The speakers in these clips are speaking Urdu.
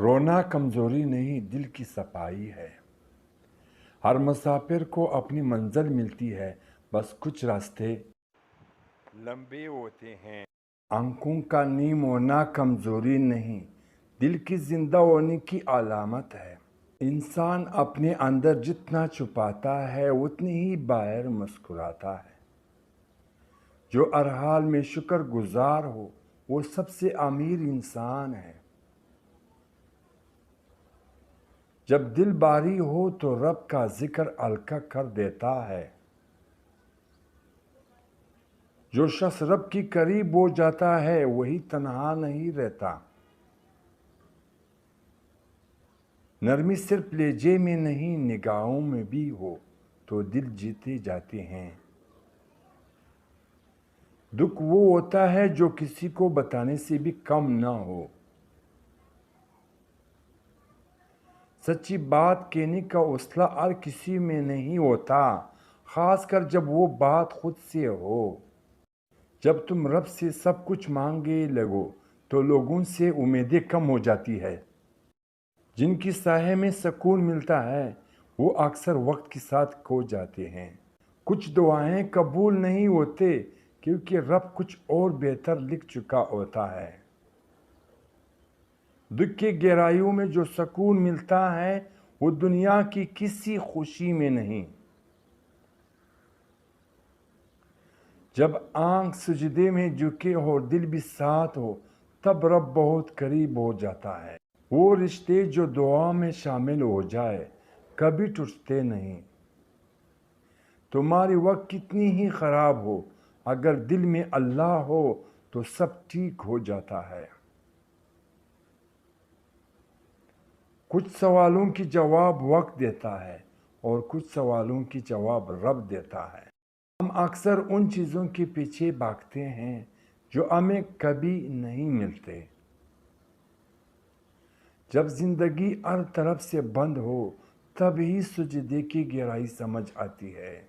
رونا کمزوری نہیں، دل کی صفائی ہے۔ ہر مسافر کو اپنی منزل ملتی ہے، بس کچھ راستے لمبے ہوتے ہیں۔ آنکھوں کا نیم ہونا کمزوری نہیں، دل کی زندہ ہونے کی علامت ہے۔ انسان اپنے اندر جتنا چھپاتا ہے اتنی ہی باہر مسکراتا ہے۔ جو ہر حال میں شکر گزار ہو وہ سب سے امیر انسان ہے۔ جب دل بھاری ہو تو رب کا ذکر ہلکا کر دیتا ہے۔ جو شخص رب کے قریب ہو جاتا ہے وہی تنہا نہیں رہتا۔ نرمی صرف لہجے میں نہیں، نگاہوں میں بھی ہو تو دل جیتے جاتے ہیں۔ دکھ وہ ہوتا ہے جو کسی کو بتانے سے بھی کم نہ ہو۔ سچی بات کہنے کا حوصلہ ہر کسی میں نہیں ہوتا، خاص کر جب وہ بات خود سے ہو۔ جب تم رب سے سب کچھ مانگے لگو تو لوگوں سے امیدیں کم ہو جاتی ہے۔ جن کی سائے میں سکون ملتا ہے وہ اکثر وقت کے ساتھ کھو جاتے ہیں۔ کچھ دعائیں قبول نہیں ہوتے کیونکہ رب کچھ اور بہتر لکھ چکا ہوتا ہے۔ دکھ کی گہرائیوں میں جو سکون ملتا ہے وہ دنیا کی کسی خوشی میں نہیں۔ جب آنکھ سجدے میں جھکے اور دل بھی ساتھ ہو تب رب بہت قریب ہو جاتا ہے۔ وہ رشتے جو دعا میں شامل ہو جائے کبھی ٹوٹتے نہیں۔ تمہاری وقت کتنی ہی خراب ہو اگر دل میں اللہ ہو تو سب ٹھیک ہو جاتا ہے۔ کچھ سوالوں کی جواب وقت دیتا ہے اور کچھ سوالوں کی جواب رب دیتا ہے۔ ہم اکثر ان چیزوں کے پیچھے بھاگتے ہیں جو ہمیں کبھی نہیں ملتے۔ جب زندگی ہر طرف سے بند ہو تب ہی سجدے کی گہرائی سمجھ آتی ہے۔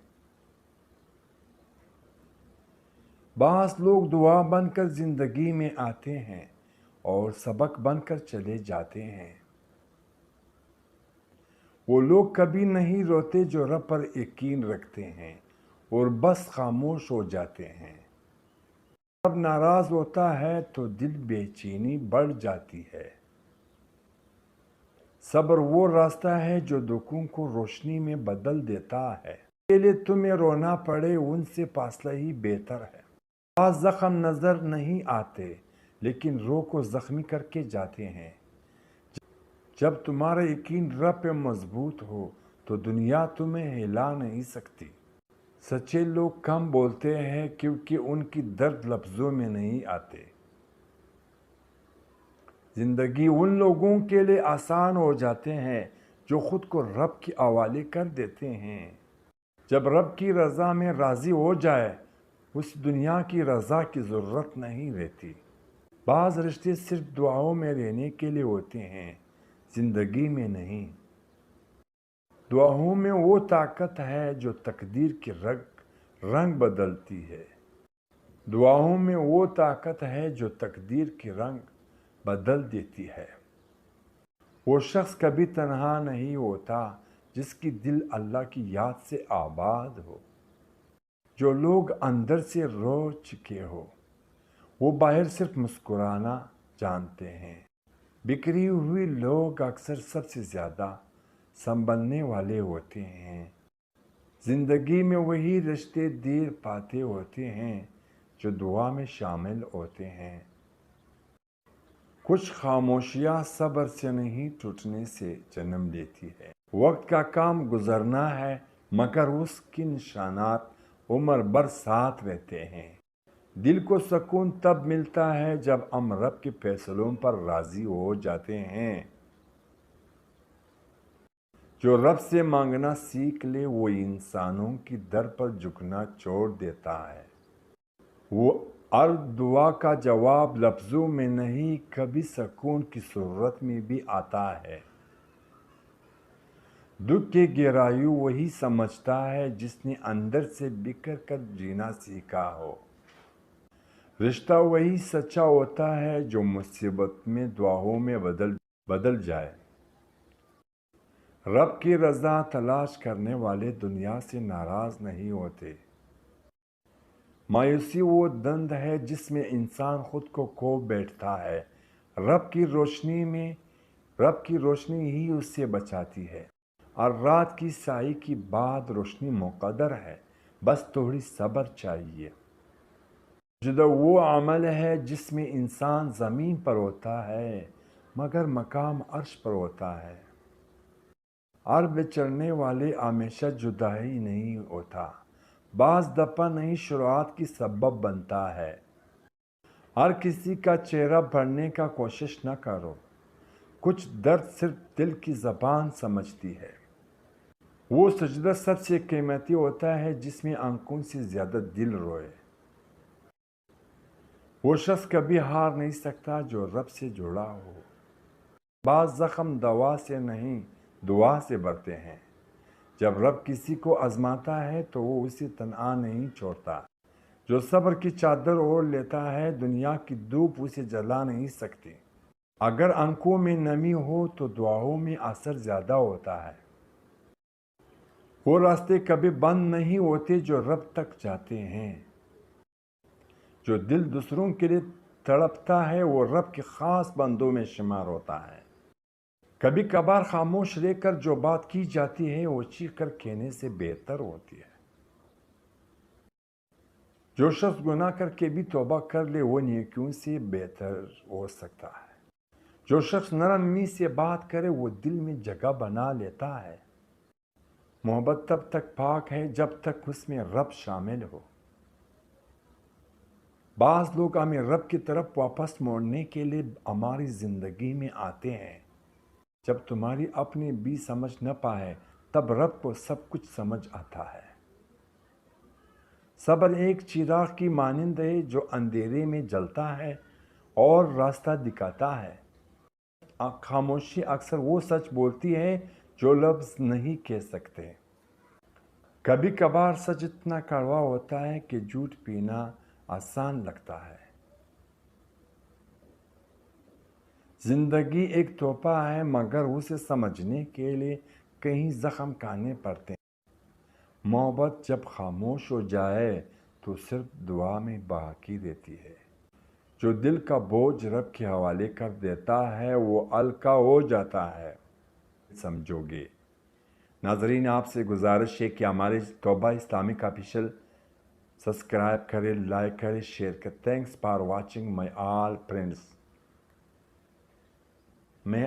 بعض لوگ دعا بن کر زندگی میں آتے ہیں اور سبق بن کر چلے جاتے ہیں۔ وہ لوگ کبھی نہیں روتے جو رب پر یقین رکھتے ہیں اور بس خاموش ہو جاتے ہیں۔ جب ناراض ہوتا ہے تو دل بے چینی بڑھ جاتی ہے۔ صبر وہ راستہ ہے جو دکھوں کو روشنی میں بدل دیتا ہے۔ پہلے تمہیں رونا پڑے ان سے فاصلہ ہی بہتر ہے۔ بعض زخم نظر نہیں آتے لیکن روح کو زخمی کر کے جاتے ہیں۔ جب تمہارا یقین رب پہ مضبوط ہو تو دنیا تمہیں ہلا نہیں سکتی۔ سچے لوگ کم بولتے ہیں کیونکہ ان کی درد لفظوں میں نہیں آتے۔ زندگی ان لوگوں کے لیے آسان ہو جاتے ہیں جو خود کو رب کے حوالے کر دیتے ہیں۔ جب رب کی رضا میں راضی ہو جائے اس دنیا کی رضا کی ضرورت نہیں رہتی۔ بعض رشتے صرف دعاؤں میں رہنے کے لیے ہوتے ہیں، زندگی میں نہیں۔ دعاؤں میں وہ طاقت ہے جو تقدیر کے رنگ بدلتی ہے۔ دعاؤں میں وہ طاقت ہے جو تقدیر کے رنگ بدل دیتی ہے۔ وہ شخص کبھی تنہا نہیں ہوتا جس کی دل اللہ کی یاد سے آباد ہو۔ جو لوگ اندر سے رو چکے ہو وہ باہر صرف مسکرانا جانتے ہیں۔ بکھری ہوئی لوگ اکثر سب سے زیادہ سنبھلنے والے ہوتے ہیں۔ زندگی میں وہی رشتے دیر پاتے ہوتے ہیں جو دعا میں شامل ہوتے ہیں۔ کچھ خاموشیاں صبر سے نہیں ٹوٹنے سے جنم لیتی ہے۔ وقت کا کام گزرنا ہے مگر اس کے نشانات عمر بھر ساتھ رہتے ہیں۔ دل کو سکون تب ملتا ہے جب ہم رب کے فیصلوں پر راضی ہو جاتے ہیں۔ جو رب سے مانگنا سیکھ لے وہ انسانوں کی در پر جھکنا چھوڑ دیتا ہے۔ وہ ہر دعا کا جواب لفظوں میں نہیں کبھی سکون کی صورت میں بھی آتا ہے۔ دکھ کی گہرائیوں وہی سمجھتا ہے جس نے اندر سے بکھر کر جینا سیکھا ہو۔ رشتہ وہی سچا ہوتا ہے جو مصیبت میں دعاؤں میں بدل بدل جائے۔ رب کی رضا تلاش کرنے والے دنیا سے ناراض نہیں ہوتے۔ مایوسی وہ دند ہے جس میں انسان خود کو کھو بیٹھتا ہے۔ رب کی روشنی ہی اس سے بچاتی ہے، اور رات کی سائے کی بعد روشنی مقدر ہے، بس تھوڑی صبر چاہیے۔ سجدہ وہ عمل ہے جس میں انسان زمین پر ہوتا ہے مگر مقام عرش پر ہوتا ہے، اور بچڑنے والے ہمیشہ جدا ہی نہیں ہوتا، بعض دفعہ نئی شروعات کی سبب بنتا ہے۔ ہر کسی کا چہرہ بڑھنے کا کوشش نہ کرو، کچھ درد صرف دل کی زبان سمجھتی ہے۔ وہ سجدہ سب سے قیمتی ہوتا ہے جس میں آنکھوں سے زیادہ دل روئے۔ وہ شخص کبھی ہار نہیں سکتا جو رب سے جڑا ہو۔ بعض زخم دوا سے نہیں دعا سے بھرتے ہیں۔ جب رب کسی کو آزماتا ہے تو وہ اسے تنہا نہیں چھوڑتا۔ جو صبر کی چادر اوڑھ لیتا ہے دنیا کی دھوپ اسے جلا نہیں سکتی۔ اگر آنکھوں میں نمی ہو تو دعاؤں میں اثر زیادہ ہوتا ہے۔ وہ راستے کبھی بند نہیں ہوتے جو رب تک جاتے ہیں۔ جو دل دوسروں کے لیے تڑپتا ہے وہ رب کے خاص بندوں میں شمار ہوتا ہے۔ کبھی کبھار خاموش رہ کر جو بات کی جاتی ہے وہ چیخ کر کہنے سے بہتر ہوتی ہے۔ جو شخص گناہ کر کے بھی توبہ کر لے وہ نیکیوں سے بہتر ہو سکتا ہے۔ جو شخص نرمی سے بات کرے وہ دل میں جگہ بنا لیتا ہے۔ محبت تب تک پاک ہے جب تک اس میں رب شامل ہو۔ بعض لوگ ہمیں رب کی طرف واپس موڑنے کے لیے ہماری زندگی میں آتے ہیں۔ جب تمہاری اپنی بھی سمجھ نہ پائے تب رب کو سب کچھ سمجھ آتا ہے۔ صبر ایک چراغ کی مانند ہے جو اندھیرے میں جلتا ہے اور راستہ دکھاتا ہے۔ خاموشی اکثر وہ سچ بولتی ہے جو لفظ نہیں کہہ سکتے۔ کبھی کبھار سچ اتنا کڑوا ہوتا ہے کہ جھوٹ پینا آسان لگتا ہے۔ زندگی ایک تحفہ ہے مگر اسے سمجھنے کے لیے کئی زخم کھانے پڑتے ہیں۔ محبت جب خاموش ہو جائے تو صرف دعا میں باقی رہتی ہے۔ جو دل کا بوجھ رب کے حوالے کر دیتا ہے وہ ہلکا ہو جاتا ہے۔ سمجھو گے۔ ناظرین آپ سے گزارش ہے کہ ہمارے توبہ اسلامک آفیشیل سبسکرائب کریں، لائک کریں، شیئر کریں۔ Thanks for watching my all friends. میں